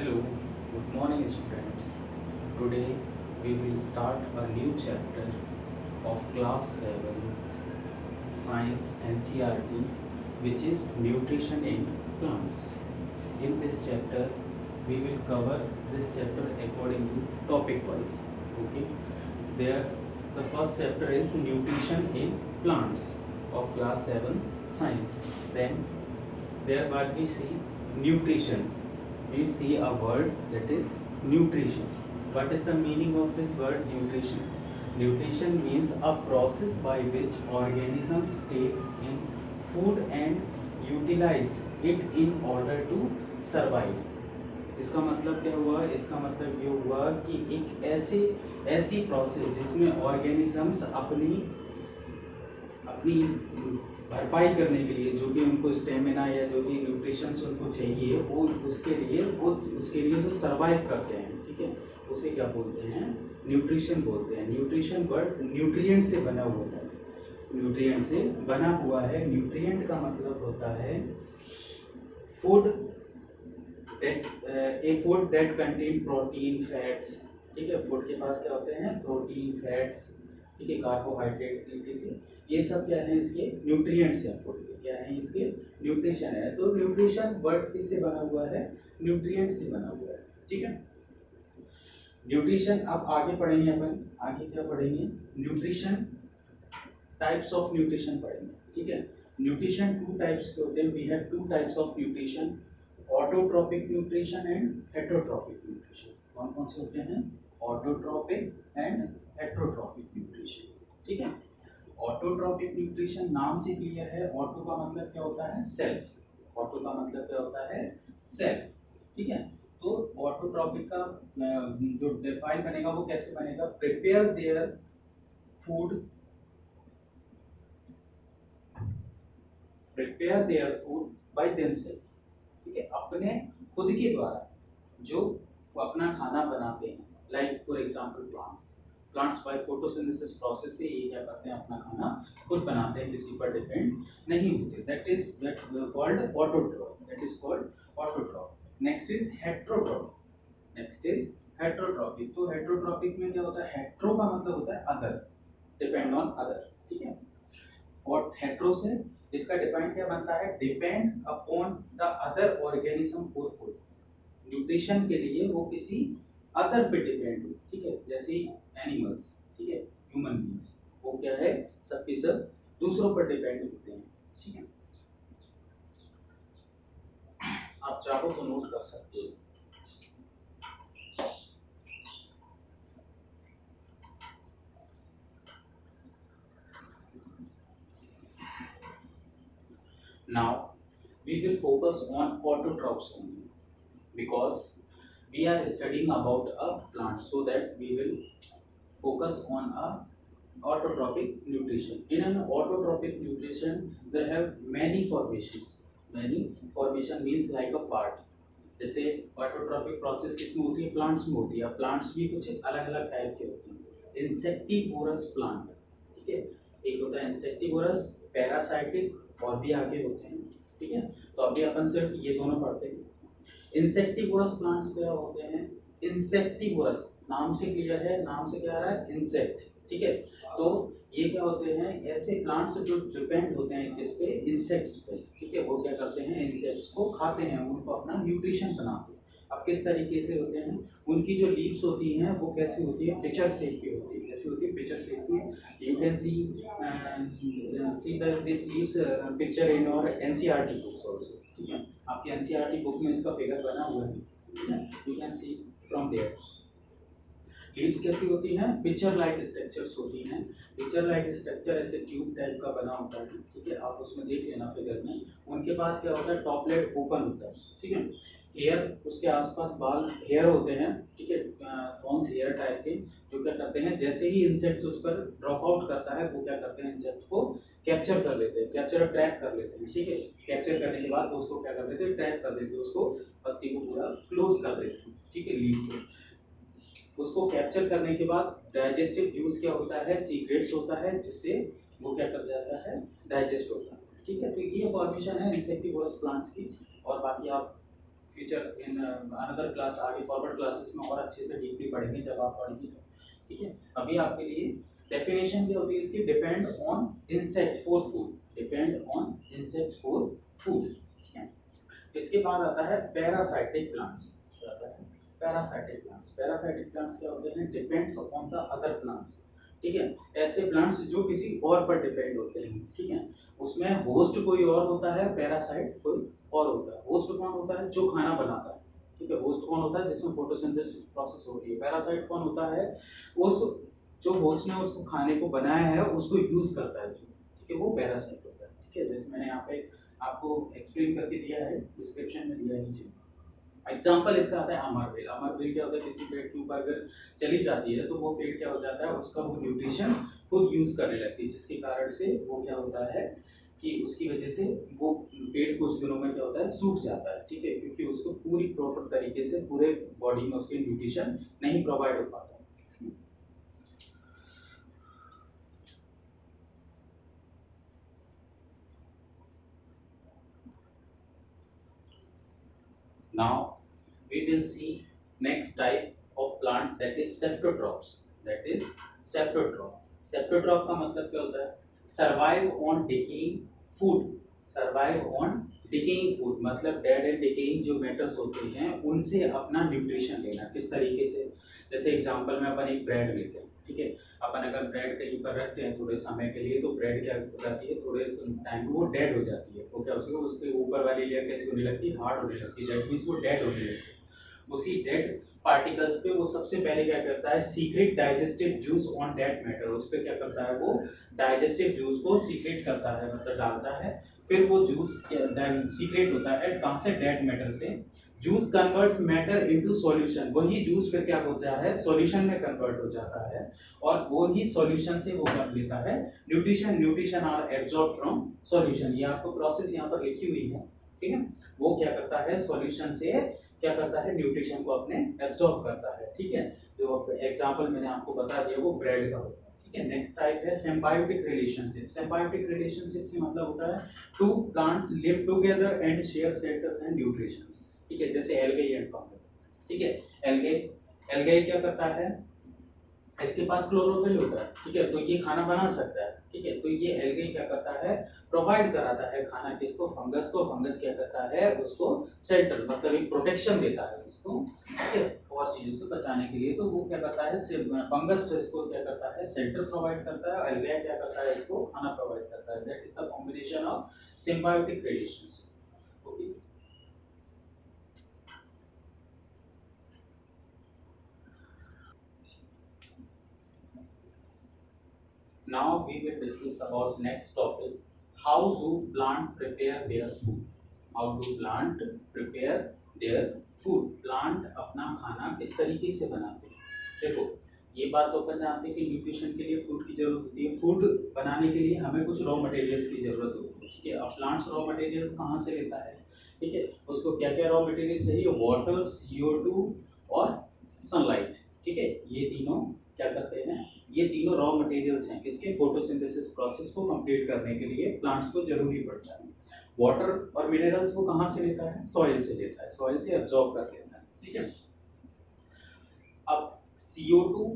Hello, good morning students. Today we will start a new chapter of class 7 science NCERT, which is nutrition in plants. In this chapter we will cover this chapter according to topic wise. Okay, there the first chapter is nutrition in plants of class 7 science. Then there what we see nutrition, we see a word that is nutrition. What is the meaning of this word nutrition? Nutrition means a process by which organisms takes in food and utilize it in order to survive. इसका मतलब क्या हुआ? इसका मतलब ये हुआ कि एक ऐसी प्रोसेस जिसमें ऑर्गेनिजम्स अपनी अपनी भरपाई करने के लिए जो भी उनको स्टेमिना या जो भी न्यूट्रिशंस उनको चाहिए वो उसके लिए जो सरवाइव करते हैं, ठीक है, उसे क्या बोलते हैं? न्यूट्रिशन बोलते हैं। न्यूट्रिशन वर्ड न्यूट्रिएंट से बना होता है, न्यूट्रिएंट से बना हुआ है। न्यूट्रिएंट का मतलब होता है food that contain protein fats, ठीक है। फूड के पास क्या होते हैं? प्रोटीन फैट्स, ठीक है, कार्बोहाइड्रेट्स, etc. ये सब क्या है? इसके न्यूट्रिएंट्स हैं। फूड के क्या है? इसके न्यूट्रिशन है। तो न्यूट्रिशन वर्ड्स किससे बना हुआ है? न्यूट्रिएंट से बना हुआ है, ठीक है। न्यूट्रिशन अब आगे पढ़ेंगे अपन। आगे क्या पढ़ेंगे? न्यूट्रिशन, टाइप्स ऑफ न्यूट्रिशन पढ़ेंगे, ठीक है। न्यूट्रिशन टू टाइप्स के होते हैं। We have two types of nutrition, autotrophic nutrition and heterotrophic nutrition. कौन कौन से होते हैं? ऑटोट्रॉपिक एंड हेटरोट्रॉपिक न्यूट्रिशन, ठीक है। ऑटोट्रॉपिक न्यूट्रिशन नाम से क्लियर है। ऑटो का मतलब क्या होता है? सेल्फ। ऑटो का मतलब क्या होता है? सेल्फ, ठीक है। तो ऑटोट्रॉपिक का जो डिफाइन बनेगा वो कैसे बनेगा? Prepare their food by themself, ठीक है, अपने खुद के द्वारा जो अपना खाना बनाते हैं। Like for example plants by photosynthesis process से ये क्या करते हैं? अपना खाना खुद बनाते हैं, किसी पर डिपेंड नहीं होते। That is called autotroph. Next is heterotrophic. तो हेटरोट्रॉपिक में क्या होता है? हेट्रो का मतलब होता है अदर, डिपेंड ऑन अदर, ठीक है। और हेट्रो से इसका डिपेंड क्या बनता है? Depend upon the other organism for food. Nutrition के लिए वो किसी अदर पे डिपेंड हो, ठीक है, जैसे एनिमल्स, ठीक है, ह्यूमन बीइंग्स, वो क्या है? सबके सब दूसरों पर डिपेंड होते हैं, ठीक है। आप चाहो तो नोट कर सकते हो। Now we will focus on autotrophs only because we are studying about a plant, so that we will focus on a autotrophic nutrition. In an autotrophic nutrition there have many formations. Many formation means like a part. जैसे autotrophic process किसमें होती है? Plants में होती है। Plants भी कुछ अलग अलग टाइप के होते हैं। इंसेक्टिवोरस प्लांट, ठीक है, एक होता है इंसेक्टिवोरस, पैरासाइटिक, और भी आगे होते हैं, ठीक है। तो अभी अपन सिर्फ ये दोनों पढ़ते हैं। इंसेक्टिवोरस प्लांट्स क्या होते हैं? इंसेक्टिवोरस नाम से क्लियर है, नाम से क्या आ रहा है? इंसेक्ट, ठीक है। तो ये क्या होते हैं? ऐसे प्लांट्स जो डिपेंड होते हैं किस पे? इंसेक्ट्स पे, ठीक है। वो क्या करते हैं? इंसेक्ट्स को खाते हैं, उनको अपना न्यूट्रिशन बनाते हैं। अब किस तरीके से होते हैं? उनकी जो लीव्स होती हैं वो कैसी होती है? पिक्चर शेप की होती है। कैसी होती है? पिक्चर शेप की। You can see this leaves picture in और एनसीईआरटी बुक्स आल्सो, ठीक है। आपकी एनसीईआरटी बुक में इसका फिगर बना हुआ है, ठीक है, you can see from there. Leaves कैसी होती हैं? पिक्चर लाइक स्ट्रक्चर्स होती हैं। पिक्चर लाइक स्ट्रक्चर ऐसे ट्यूब टाइप का बना होता है, ठीक है, आप उसमें देख लेना फिगर में। उनके पास क्या होता है? टॉपलेट ओपन होता है, ठीक है। हेयर, उसके आसपास बाल हेयर होते हैं, ठीक है, थॉर्न्स हेयर टाइप के, जो क्या करते हैं? जैसे ही इंसेक्ट उस पर ड्रॉप आउट करता है वो क्या करते हैं? इंसेक्ट को कैप्चर कर लेते हैं, कैप्चर और ट्रैप कर लेते हैं, ठीक है। कैप्चर करने के बाद उसको क्या कर देते हैं? ट्रैप कर देते हैं, उसको पत्ती को पूरा क्लोज कर देते हैं, ठीक है, लीफ को। उसको कैप्चर करने के बाद डाइजेस्टिव जूस क्या होता है? सीक्रेट्स होता है, जिससे वो क्या कर जाता है? डाइजेस्ट होता है, ठीक है। तो ये फॉर्मेशन है इंसेक्टिवोरस प्लांट्स की। और बाकी आप फ्यूचर इन अनदर क्लास, आगे फॉरवर्ड क्लासेस में और अच्छे से डीपली पढ़ेंगे जब आप पढ़ेंगे तो। ठीक है, अभी आपके लिए डेफिनेशन क्या होती है इसकी, depend on insect for food, depend on insect for food. ठीक है, इसके बाद आता है पैरासाइटिक प्लांट्स। क्या आता है? Parasitic plants. पैरासाइटिक प्लांट्स क्या होते हैं? Depends upon the other plants. ठीक है, ऐसे प्लांट्स जो किसी और पर डिपेंड होते हैं। ठीक है, उसमें होस्ट कोई और होता है, पैरासाइट कोई और होता है। होस्ट कौन होता है? जो खाना बनाता है। ठीक है, होस्ट कौन होता है? जिसमें फोटोसिंथेसिस प्रोसेस होती है। पैरासाइट कौन होता है? उस जो होस्ट ने उसको खाने को बनाया है उसको यूज करता है जो। ठीक है, वो पैरासाइट होता है। ठीक है, जैसे मैंने यहाँ पे आपको एक्सप्लेन करके दिया है, डिस्क्रिप्शन में दिया है नीचे। एग्जाम्पल इसका आता है अमरबेल। अमरबेल क्या होता है? किसी पेड़ के ऊपर अगर चली जाती है तो वो पेड़ क्या हो जाता है, उसका वो न्यूट्रिशन खुद यूज करने लगती है, जिसके कारण से वो क्या होता है कि उसकी वजह से वो पेड़ कुछ दिनों में क्या होता है, सूख जाता है। ठीक है, क्योंकि उसको पूरी प्रॉपर तरीके से पूरे बॉडी में उसके न्यूट्रिशन नहीं प्रोवाइड हो पाता। Now we will see next type of plant, that is Septotrophs. That is Septotroph. Septotroph का मतलब क्या होता है? Survive on decaying food. Survive on decaying food मतलब dead and decaying जो matters होते हैं उनसे अपना न्यूट्रिशन लेना। किस तरीके से? जैसे एग्जांपल में अपन एक ब्रेड लेते हैं। ठीक है, अपन अगर ब्रेड कहीं पर रखते हैं थोड़े समय के लिए तो ब्रेड क्या हो जाती है, थोड़े टाइम में वो डेड हो जाती है। वो क्या उसको उसके ऊपर वाली लेयर कैसी होने लगती है, हार्ड होने लगती है। दैट मीन्स वो डेड होने लगती है। उसी डेड पार्टिकल्स पे वो सबसे पहले क्या करता है, secret digestive juice on dead matter. उस पर क्या करता है, वो डाइजेस्टिव जूस को सीक्रेट करता है, मतलब डालता है। फिर वो जूस सीक्रेट होता है कहाँ से, डेड मैटर से। Juice converts matter into solution. वही जूस फिर क्या होता है, सॉल्यूशन में कन्वर्ट हो जाता है और वो ही सॉल्यूशन से वो कर लेता है nutrition. Nutrition are absorb from solution. ये आपको प्रोसेस यहाँ पर लिखी हुई है। ठीक है, वो क्या करता है, सॉल्यूशन से क्या करता है, न्यूट्रिशन को अपने एब्जॉर्ब करता है। ठीक है, जो एग्जांपल मैंने आपको बता दिया वो ब्रेड का होता है। ठीक है, नेक्स्ट टाइप है सिम्बायोटिक रिलेशनशिप। सिम्बायोटिक रिलेशनशिप से मतलब होता है two plants live together and share shelters and nutritions. ठीक है, जैसे एल्गे एंड फंगस। ठीक है, एल्गे एल्गे क्या करता है, इसके पास क्लोरोफिल होता है। ठीक है, तो ये खाना बना सकता है। ठीक है, तो ये एल्गे क्या करता है, प्रोवाइड कराता है खाना किसको, फंगस को। फंगस क्या करता है, उसको शेल्टर मतलब एक प्रोटेक्शन देता है उसको। ठीक है, और चीजों से बचाने के लिए तो वो क्या करता है, फंगस तो इसको क्या करता है, शेल्टर प्रोवाइड करता है। एल्गे क्या करता है, इसको खाना प्रोवाइड करता है। That is the combination of symbiotic relationship. Okay, now we will discuss about next topic. How do plant prepare their food? How do plant prepare their food? Plant अपना खाना किस तरीके से बनाते हैं? देखो, ये बात तो अपन जानते हैं कि न्यूट्रिशन के लिए फूड की जरूरत होती है। फूड बनाने के लिए हमें कुछ रॉ मटेरियल्स की जरूरत होती है। ठीक है, अब प्लांट्स रॉ मटेरियल्स कहाँ से लेता है? ठीक है, उसको क्या क्या रॉ मटेरियल चाहिए, वाटर, CO2 और सनलाइट। ठीक है, ये तीनों क्या करते हैं, ये तीनों रॉ मटेरियल्स हैं किसके, फोटोसिंथेसिस प्रोसेस को कंप्लीट करने के लिए प्लांट्स को जरूरी पड़ता है। वाटर और मिनरल्स को कहाँ से लेता है, सॉइल से लेता है, सॉइल से एब्जॉर्ब कर लेता है। ठीक है, अब CO2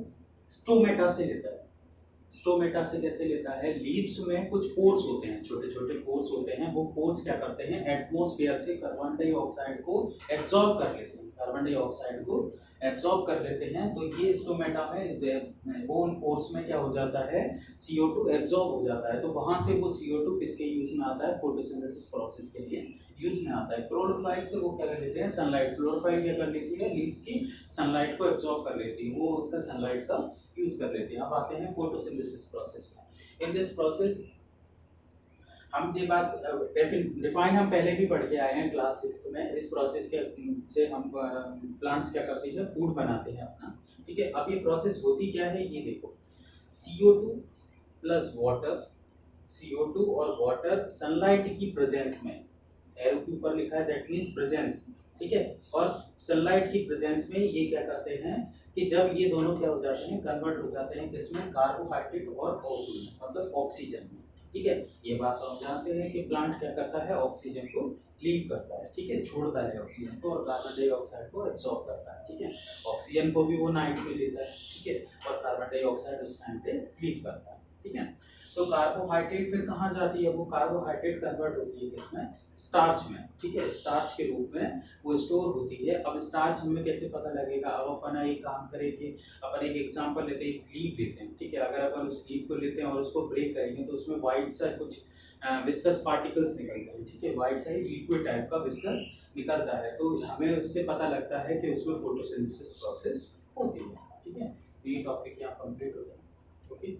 स्टोमेटा से लेता है। स्टोमेटा से कैसे लेता है, लीव्स में कुछ पोर्स होते हैं, छोटे छोटे पोर्स होते हैं। वो पोर्स क्या करते हैं, एटमॉस्फेयर से कार्बन डाइऑक्साइड को एब्जॉर्ब कर लेते हैं, कार्बन डाइऑक्साइड को एब्जॉर्ब कर लेते हैं। तो ये स्टोमेटा में वो उन पोर्स में क्या हो जाता है, CO2 एब्जॉर्ब हो जाता है। तो वहां से वो CO2 किसके यूज में आता है, फोटोसिंथेसिस प्रोसेस के लिए यूज में आता है। क्लोरोफाइल से वो क्या कर लेते हैं, सनलाइट। क्लोरोफाइल क्या कर लेती है, लीव्स की सनलाइट को एब्जॉर्ब कर लेती है, वो उसका सनलाइट का यूज कर लेते हैं। अब आते हैं फोटोसिंथेसिस प्रोसेस में। इन दिस प्रोसेस हम ये बात डिफाइन हम पहले भी पढ़ के आए हैं क्लास 6 में। इस प्रोसेस के से हम प्लांट्स क्या करते हैं, फूड बनाते हैं अपना। ठीक है, अब ये प्रोसेस होती क्या है, ये देखो, CO2 प्लस वाटर, CO2 और वाटर सनलाइट की प्रेजेंस में, एरो के ऊपर लिखा है दैट मींस प्रेजेंस। ठीक है, और सनलाइट की प्रेजेंस में ये क्या करते हैं कि जब ये दोनों क्या हो जाते हैं, कन्वर्ट हो जाते हैं किसमें, कार्बोहाइड्रेट और O2 में, मतलब ऑक्सीजन में। ठीक है, ये बात तो हम जानते हैं कि प्लांट क्या करता है, ऑक्सीजन को लीव करता है, ठीक है, छोड़ता है ऑक्सीजन को और कार्बन डाइऑक्साइड को एब्सॉर्ब करता है, ठीक है। ऑक्सीजन को भी वो नाइट में लेता है, ठीक है, और कार्बन डाइऑक्साइड उस टाइम पे लीव करता है, ठीक है। तो कार्बोहाइड्रेट फिर कहाँ जाती है, वो कार्बोहाइड्रेट कन्वर्ट होती है किसमें, स्टार्च में, ठीक है, स्टार्च के रूप में वो स्टोर होती है। अब स्टार्च हमें कैसे पता लगेगा, अब अपन एक काम करेंगे, अपन एक एग्जांपल लेते हैं, एक लीव लेते हैं, ठीक है, अगर अपन उस लीव को लेते हैं और उसको ब्रेक करेंगे तो उसमें वाइट सा कुछ विस्कस पार्टिकल्स निकलते हैं, ठीक है, वाइट सा लिक्विड टाइप का विस्कस निकलता है, तो हमें उससे पता लगता है कि उसमें फोटोसिंथेसिस प्रोसेस होती है, ठीक है। तो ये टॉपिक यहाँ कंप्लीट हो जाए, okay.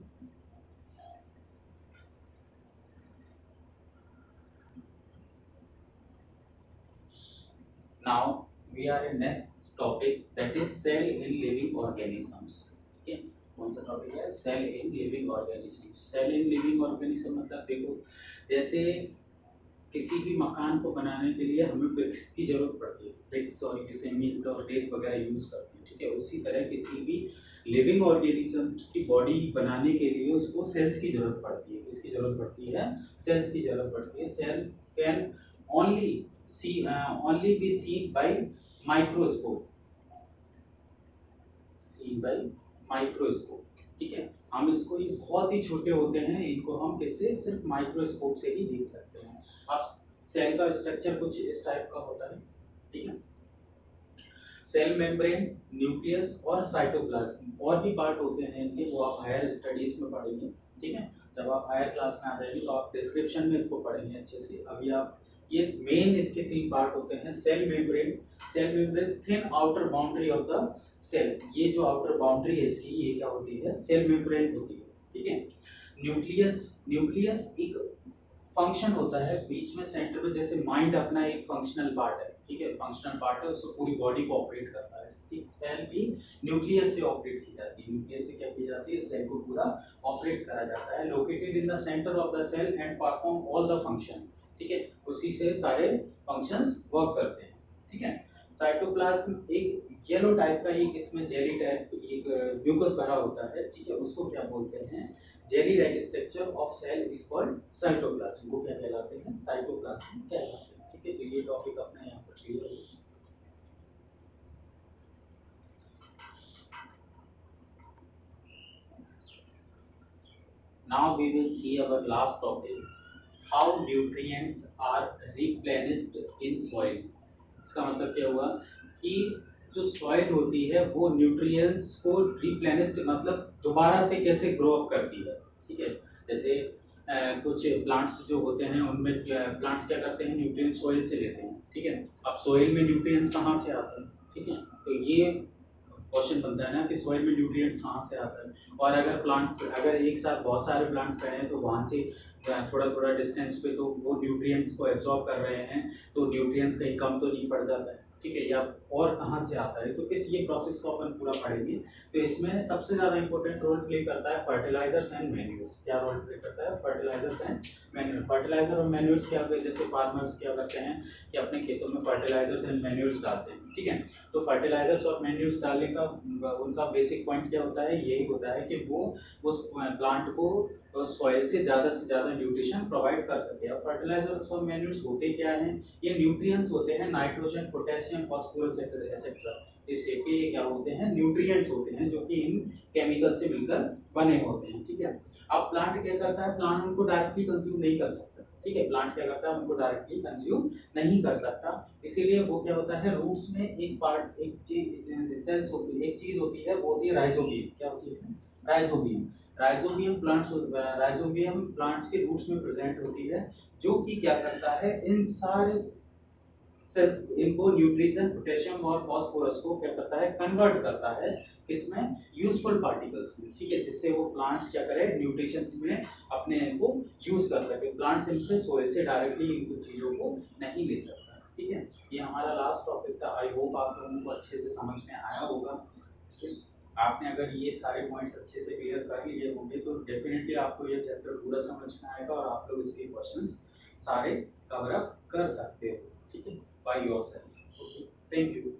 Now we are in next topic, that is cell in living organisms, ठीक है। कौन सा टॉपिक है, cell in living organism. Cell in living organism मतलब देखो, जैसे किसी भी मकान को बनाने के लिए हमें ब्रिक्स की जरूरत पड़ती है, ब्रिक्स और सीमेंट और रेत वगैरह यूज करते हैं, ठीक है। उसी तरह किसी भी लिविंग ऑर्गेनिज्म की बॉडी बनाने के लिए उसको सेल्स की जरूरत पड़ती है, किसकी जरूरत पड़ती है, सेल्स की जरूरत पड़ती है। Cell can only only be seen by microscope, seen by microscope, ठीक है। हम इसको, ये बहुत ही छोटे होते हैं, इनको हम किससे, सिर्फ माइक्रोस्कोप से ही देख सकते हैं। अब सेल का स्ट्रक्चर कुछ इस टाइप का होता है, ठीक है। सेल मेम्ब्रेन, न्यूक्लियस और साइटोप्लाज्म, और भी पार्ट होते हैं इनके, वो आप हायर स्टडीज में पढ़ेंगे, ठीक है। जब आप हायर क्लास में आ जाएंगे तो आप डिस्क्रिप्शन में इसको पढ़ेंगे अच्छे से। अभी आप, ये मेन इसके 3 पार्ट होते हैं। Cell membrane, cell membrane thin outer boundary of the cell, ये जो आउटर बाउंड्री है इसकी, ये क्या होती है, सेल मेम्ब्रेन होती है, ठीक है। न्यूक्लियस, न्यूक्लियस एक फंक्शन होता है बीच में सेंटर में, जैसे माइंड अपना एक फंक्शनल पार्ट है, ठीक है, फंक्शनल पार्ट है, उसको पूरी बॉडी को ऑपरेट करता है, ठीक। सेल भी न्यूक्लियस से ऑपरेट की जाती है, न्यूक्लियस से क्या की जाती है, सेल को पूरा ऑपरेट करा जाता है। Located in the centre of the cell and perform all the function, ठीक है, उसी से सारे फंक्शंस वर्क करते हैं, ठीक है। साइटोप्लाज्म एक येलो टाइप का, एक इसमें जेली टाइप एक म्यूकस भरा होता है, ठीक है, उसको क्या बोलते हैं, jelly like structure of cell is called cytoplasm, वो क्या कहलाते हैं, साइटोप्लाज्म कहलाते हैं, ठीक है। तो ये टॉपिक अपना यहाँ पर क्लियर हो गया। Now we will see our last topic, how nutrients are replenished in soil। इसका मतलब क्या हुआ कि जो सॉइल होती है वो न्यूट्रिएंट्स को रिप्लेनिश्ड मतलब दोबारा से कैसे ग्रो अप करती है, ठीक है। जैसे कुछ प्लांट्स जो होते हैं उनमें प्लांट्स क्या करते हैं, न्यूट्रिएंट्स सॉइल से लेते हैं, ठीक है। अब सॉइल में न्यूट्रिएंट्स कहाँ से आते हैं, ठीक है, तो ये क्वेश्चन बनता है ना कि सॉइल में न्यूट्रिएंट्स कहाँ से आता है। और अगर प्लांट्स, अगर एक साथ बहुत सारे प्लांट्स खड़े हैं तो वहाँ से थोड़ा थोड़ा डिस्टेंस पे तो वो न्यूट्रिएंट्स को एब्जॉर्ब कर रहे हैं, तो न्यूट्रिएंट्स कहीं कम तो नहीं पड़ जाता है, ठीक है, या और कहाँ से आता है, तो किस ये प्रोसेस को अपन पूरा पढ़ेंगे। तो इसमें सबसे ज़्यादा इंपॉर्टेंट रोल प्ले करता है फर्टिलाइजर्स एंड मैन्यूर्स। क्या रोल प्ले करता है, फर्टिलाइजर्स एंड मैन्यूर। फर्टिलाइजर और मैन्यूर्स क्या होते हैं, जैसे फार्मर्स क्या करते हैं कि अपने खेतों में फर्टिलाइजर्स एंड मैन्यूर्स डालते हैं, ठीक है। तो फर्टिलाइजर्स और मैन्यूर्स डालने का उनका बेसिक पॉइंट क्या होता है, यही होता है कि वो उस प्लांट को सॉइल से ज़्यादा न्यूट्रिशन प्रोवाइड कर सके। अब फर्टिलाइजर्स और मैन्यूर्स होते क्या हैं, ये न्यूट्रिएंट्स होते हैं, नाइट्रोजन, पोटेशियम, फास्फोरस एक्सेट्रा, इससे ये क्या होते हैं, न्यूट्रिएंट्स होते हैं जो कि इन केमिकल से मिलकर बने होते हैं, ठीक है। अब प्लांट क्या करता है, प्लांट उनको डायरेक्टली कंज्यूम नहीं कर सकता, ठीक है, प्लांट क्या करता है, उनको डायरेक्टली कंज्यूम नहीं कर सकता, इसीलिए वो क्या होता है, रूट्स में एक पार्ट, एक चीज सेल्स होती है, एक चीज होती है, वो होती है राइजोबियम। क्या होती है, राइजोबियम। राइजोबियम प्लांट्स के रूट्स में प्रेजेंट होती है, जो कि क्या करता है, इन सारे सेल्स, इनको न्यूट्रिशन, पोटेशियम और फास्फोरस को क्या करता है, कन्वर्ट करता है इसमें यूजफुल पार्टिकल्स में, ठीक है, जिससे वो प्लांट्स क्या करे, न्यूट्रिशन में अपने को यूज कर सके। प्लांट्स इनसे सोइल से डायरेक्टली इन चीजों को नहीं ले सकता, ठीक है। ये हमारा लास्ट टॉपिक था। आई होप आप लोगों को अच्छे से समझ में आया होगा, ठीक है। आपने अगर ये सारे पॉइंट्स अच्छे से क्लियर कर लिए होंगे तो डेफिनेटली आपको ये चैप्टर पूरा समझ में आएगा और आप लोग इसके क्वेश्चंस सारे कवर अप कर सकते हो, ठीक है, by yourself. Okay, thank you.